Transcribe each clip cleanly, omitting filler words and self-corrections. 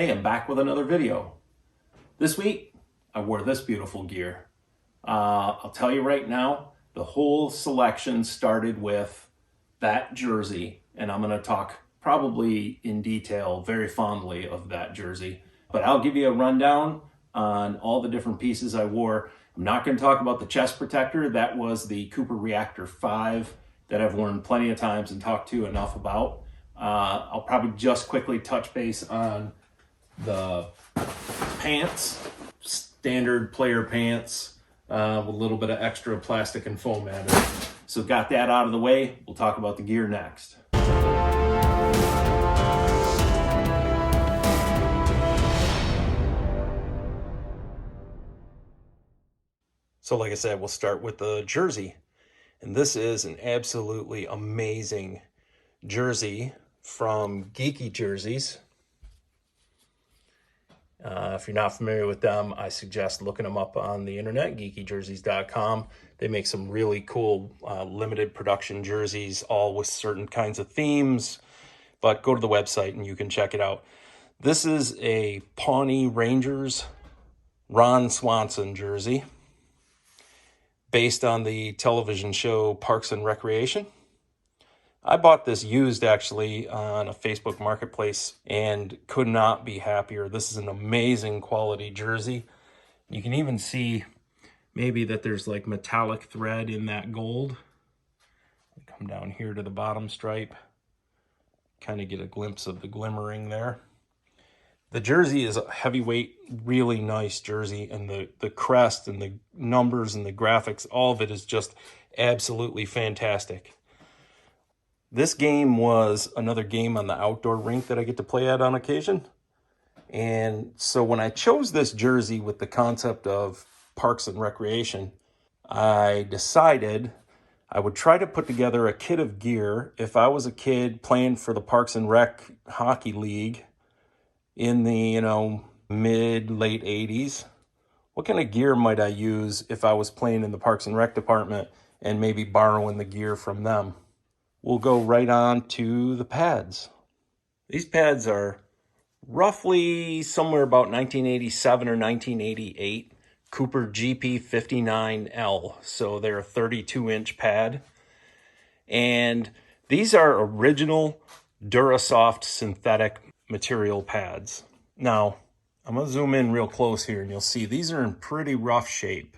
Hey, I'm back with another video. This week, I wore this beautiful gear. I'll tell you right now, the whole selection started with that jersey, and I'm going to talk probably in detail, very fondly of that jersey. But I'll give you a rundown on all the different pieces I wore. I'm not going to talk about the chest protector. That was the Cooper Reactor 5 that I've worn plenty of times and talked to enough about. I'll probably just quickly touch base on the pants, standard player pants, with a little bit of extra plastic and foam added. So got that out of the way. We'll talk about the gear next. So like I said, we'll start with the jersey. And this is an absolutely amazing jersey from Geeky Jerseys. If you're not familiar with them, I suggest looking them up on the internet, geekyjerseys.com. They make some really cool limited production jerseys, all with certain kinds of themes. But go to the website and you can check it out. This is a Pawnee Rangers Ron Swanson jersey based on the television show Parks and Recreation. I bought this used actually on a Facebook marketplace and could not be happier. This is an amazing quality jersey. You can even see maybe that there's like metallic thread in that gold. Come down here to the bottom stripe, kind of get a glimpse of the glimmering there. The jersey is a heavyweight, really nice jersey, and the crest and the numbers and the graphics, all of it is just absolutely fantastic. This game was another game on the outdoor rink that I get to play at on occasion. And so when I chose this jersey with the concept of Parks and Recreation, I decided I would try to put together a kit of gear if I was a kid playing for the Parks and Rec Hockey League in the, mid-late 80s. What kind of gear might I use if I was playing in the Parks and Rec department and maybe borrowing the gear from them? We'll go right on to the pads. These pads are roughly somewhere about 1987 or 1988 Cooper GP59L. So they're a 32-inch pad. And these are original Durasoft synthetic material pads. Now, I'm going to zoom in real close here and you'll see these are in pretty rough shape.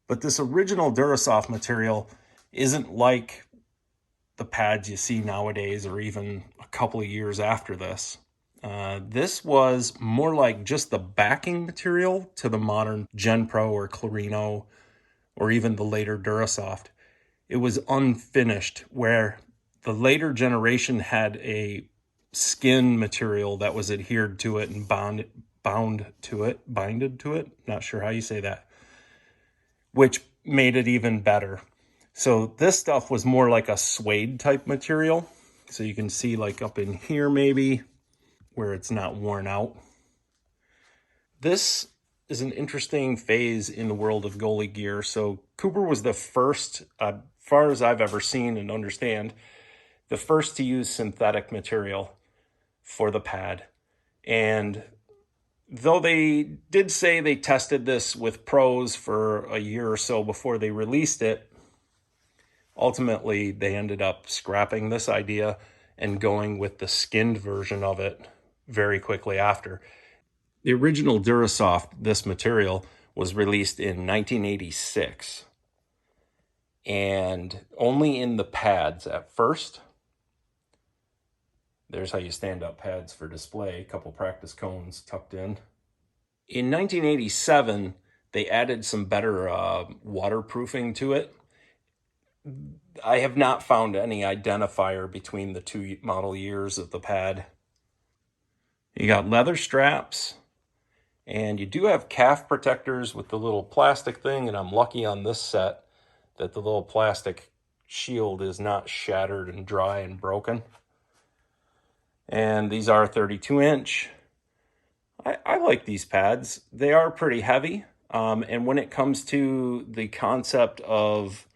But this original Durasoft material isn't like the pads you see nowadays or even a couple of years after this. This was more like just the backing material to the modern GenPro or Clarino or even the later Durasoft. It was unfinished, where the later generation had a skin material that was adhered to it and binded to it, not sure how you say that, which made it even better. So this stuff was more like a suede type material. So you can see like up in here maybe where it's not worn out. This is an interesting phase in the world of goalie gear. So Cooper was the first, as far as I've ever seen and understand, the first to use synthetic material for the pad. And though they did say they tested this with pros for a year or so before they released it, ultimately, they ended up scrapping this idea and going with the skinned version of it very quickly after. The original Durasoft, this material, was released in 1986. And only in the pads at first. There's how you stand up pads for display, a couple practice cones tucked in. In 1987, they added some better waterproofing to it. I have not found any identifier between the two model years of the pad. You got leather straps, and you do have calf protectors with the little plastic thing, and I'm lucky on this set that the little plastic shield is not shattered and dry and broken. And these are 32-inch. I like these pads. They are pretty heavy, and when it comes to the concept of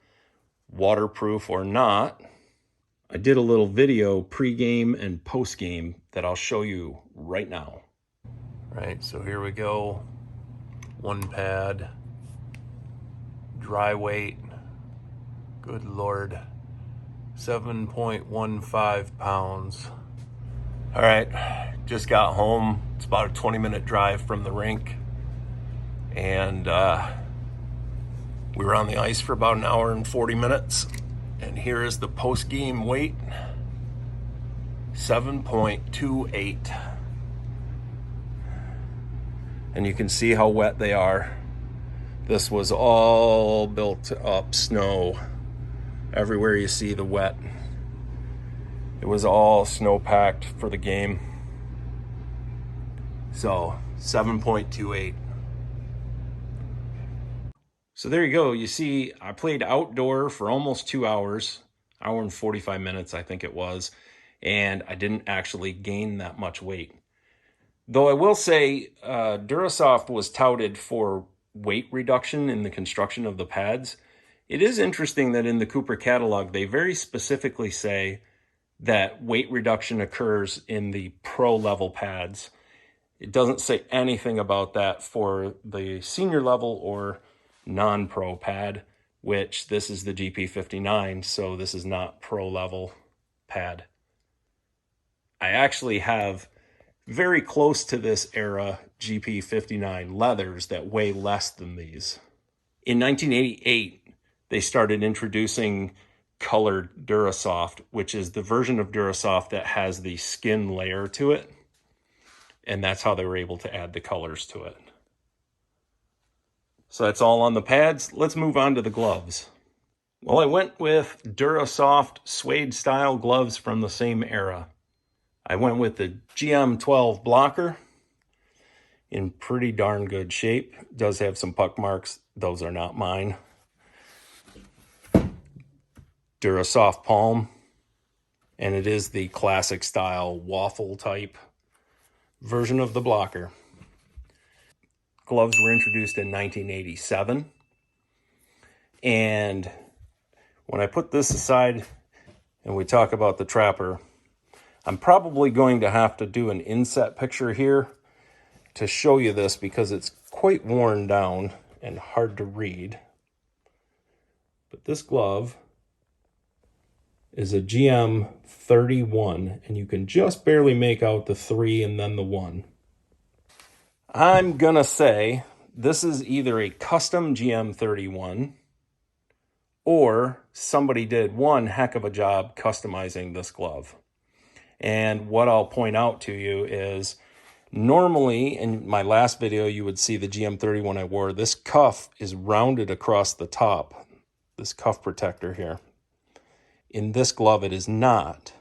waterproof or not, I did a little video pre-game and post-game that I'll show you right now. Right, so here we go. One pad, dry weight, good Lord, 7.15 pounds. All right, just got home. It's about a 20-minute drive from the rink. And we were on the ice for about an hour and 40 minutes. And here is the post-game weight, 7.28. And you can see how wet they are. This was all built up snow. Everywhere you see the wet. It was all snow packed for the game. So 7.28. So there you go. You see, I played outdoor for almost 2 hours, hour and 45 minutes, I think it was, and I didn't actually gain that much weight. Though I will say, Durasoft was touted for weight reduction in the construction of the pads. It is interesting that in the Cooper catalog, they very specifically say that weight reduction occurs in the pro level pads. It doesn't say anything about that for the senior level or non-pro pad, which this is the GP59, so this is not pro level pad. I actually have very close to this era GP59 leathers that weigh less than these. In 1988, they started introducing colored Durasoft, which is the version of Durasoft that has the skin layer to it. And that's how they were able to add the colors to it. So that's all on the pads. Let's move on to the gloves. Well, I went with Durasoft suede style gloves from the same era. I went with the GM12 blocker in pretty darn good shape. It does have some puck marks. Those are not mine. Durasoft palm. And it is the classic style waffle type version of the blocker. Gloves were introduced in 1987. And when I put this aside and we talk about the Trapper, I'm probably going to have to do an inset picture here to show you this because it's quite worn down and hard to read. But this glove is a GM 31, and you can just barely make out the 3 and then the 1. I'm gonna say this is either a custom GM 31 or somebody did one heck of a job customizing this glove. And what I'll point out to you is normally in my last video, you would see the GM 31 I wore. This cuff is rounded across the top, this cuff protector here. In this glove, it is not.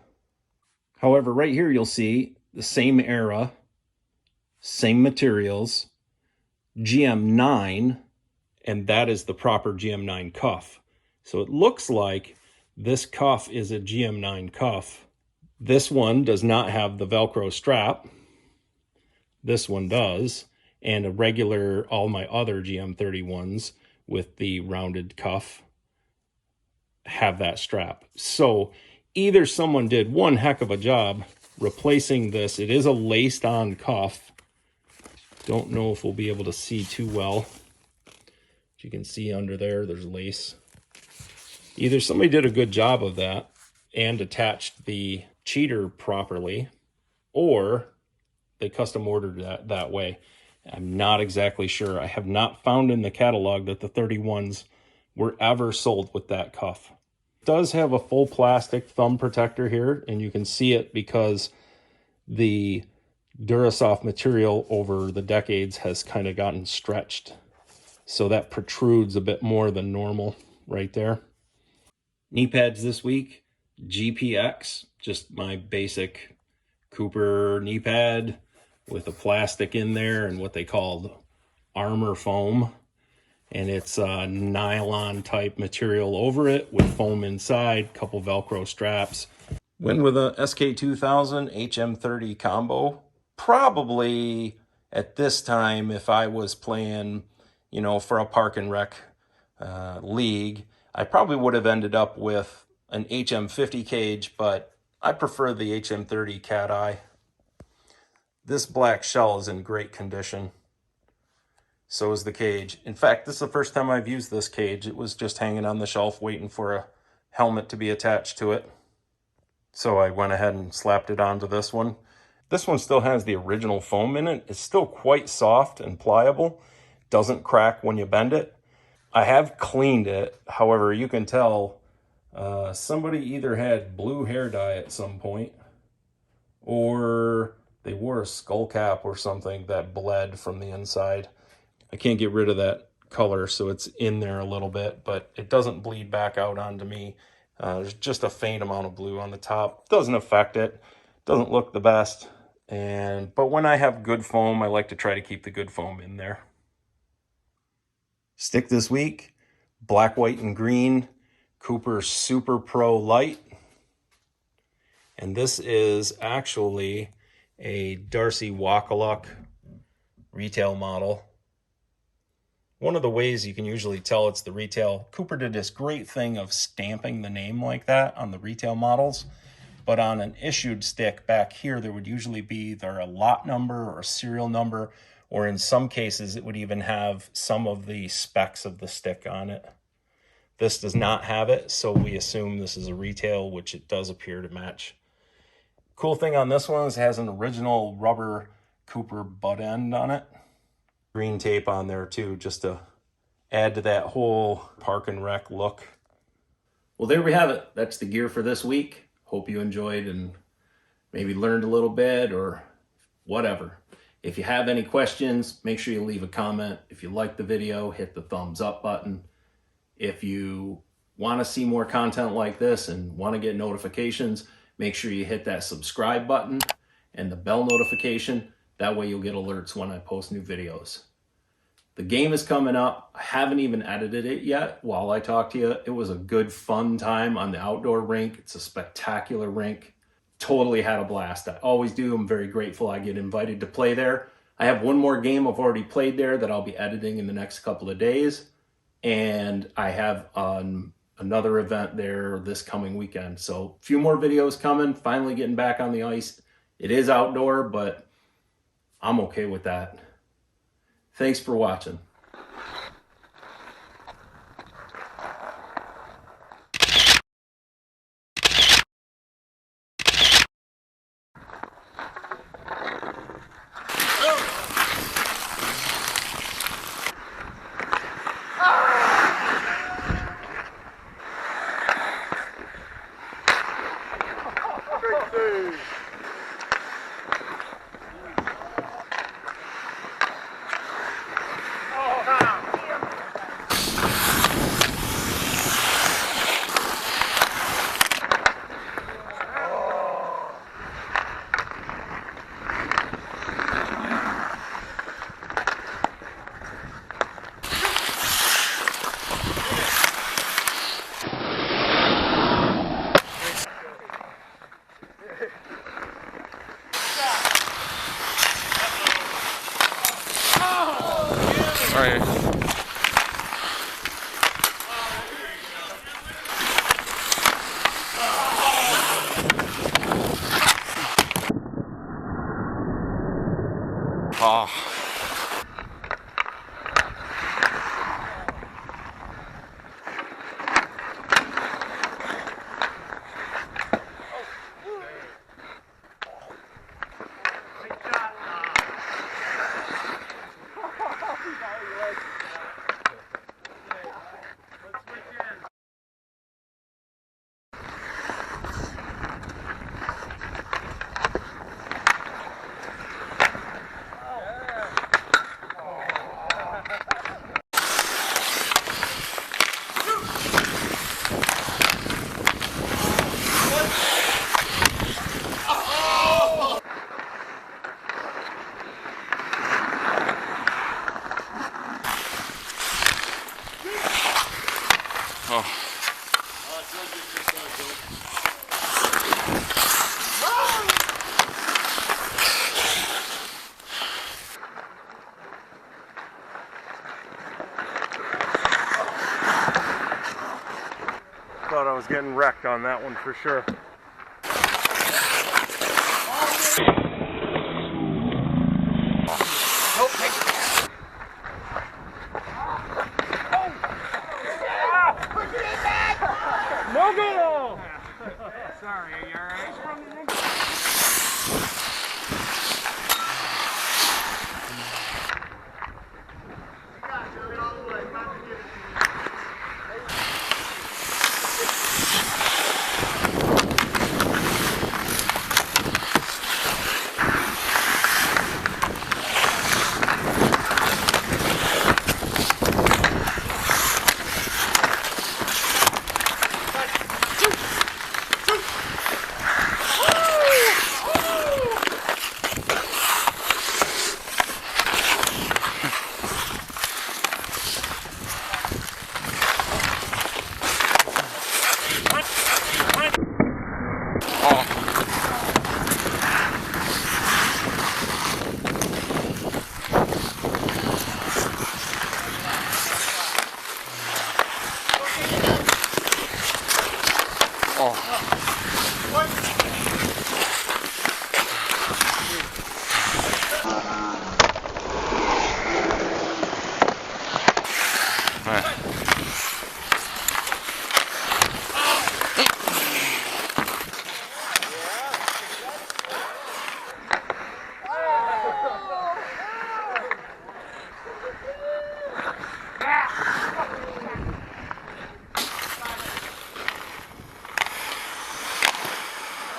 However, right here, you'll see the same era, same materials, GM9, and that is the proper GM9 cuff. So it looks like this cuff is a GM9 cuff. This one does not have the Velcro strap. This one does, and a regular, all my other GM31s with the rounded cuff have that strap. So either someone did one heck of a job replacing this. It is a laced on cuff. Don't know if we'll be able to see too well. As you can see under there, there's lace. Either somebody did a good job of that and attached the cheater properly, or they custom ordered that way. I'm not exactly sure. I have not found in the catalog that the 31s were ever sold with that cuff. It does have a full plastic thumb protector here, and you can see it because the Durasoft material over the decades has kind of gotten stretched. So that protrudes a bit more than normal right there. Knee pads this week, GPX, just my basic Cooper knee pad with a plastic in there and what they called armor foam. And it's a nylon type material over it with foam inside, couple Velcro straps. Went with a SK2000 HM30 combo. Probably at this time, if I was playing, for a park and rec league, I probably would have ended up with an HM50 cage, but I prefer the HM30 cat eye. This black shell is in great condition. So is the cage. In fact, this is the first time I've used this cage. It was just hanging on the shelf waiting for a helmet to be attached to it. So I went ahead and slapped it onto this one. This one still has the original foam in it. It's still quite soft and pliable. Doesn't crack when you bend it. I have cleaned it. However, you can tell somebody either had blue hair dye at some point, or they wore a skull cap or something that bled from the inside. I can't get rid of that color, so it's in there a little bit, but it doesn't bleed back out onto me. There's just a faint amount of blue on the top. Doesn't affect it. Doesn't look the best. But when I have good foam, I like to try to keep the good foam in there. Stick this week, black, white, and green Cooper Super Pro Light. And this is actually a Darcy Wakaluk retail model. One of the ways you can usually tell it's the retail, Cooper did this great thing of stamping the name like that on the retail models, but on an issued stick back here, there would usually be either a lot number or a serial number, or in some cases, it would even have some of the specs of the stick on it. This does not have it, so we assume this is a retail, which it does appear to match. Cool thing on this one is it has an original rubber Cooper butt end on it. Green tape on there too, just to add to that whole park and rec look. Well, there we have it. That's the gear for this week. Hope you enjoyed and maybe learned a little bit or whatever. If you have any questions, make sure you leave a comment. If you like the video, hit the thumbs up button. If you want to see more content like this and want to get notifications, make sure you hit that subscribe button and the bell notification. That way you'll get alerts when I post new videos. The game is coming up. I haven't even edited it yet while I talk to you. It was a good, fun time on the outdoor rink. It's a spectacular rink. Totally had a blast. I always do. I'm very grateful I get invited to play there. I have one more game I've already played there that I'll be editing in the next couple of days. And I have another event there this coming weekend. So a few more videos coming. Finally getting back on the ice. It is outdoor, but I'm okay with that. Thanks for watching. Right. Oh. Thought I was was getting wrecked on that one for sure. No go! Sorry, are you alright?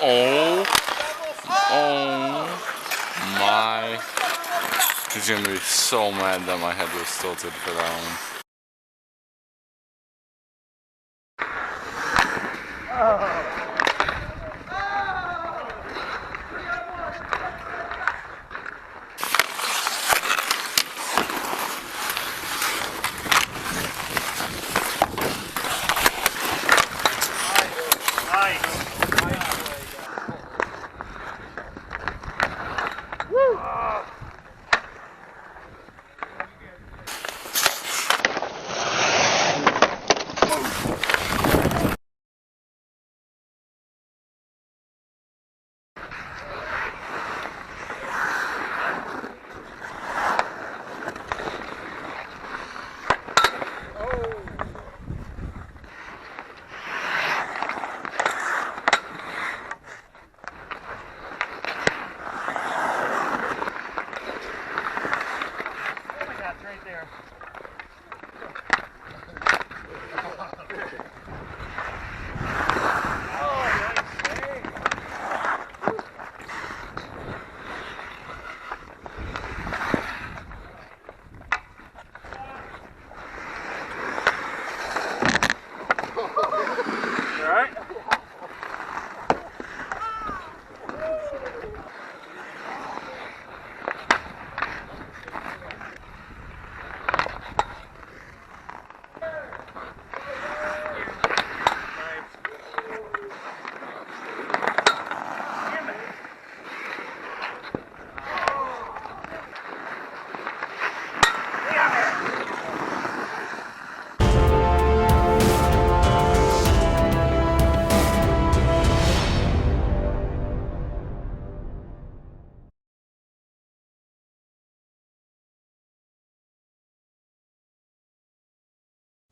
Oh my. He's gonna be so mad that my head was tilted for that one.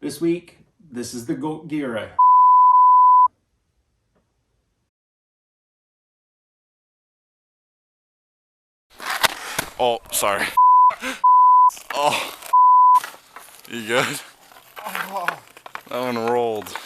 This week, this is the goat gear. Oh, sorry. Oh, you good? That one rolled.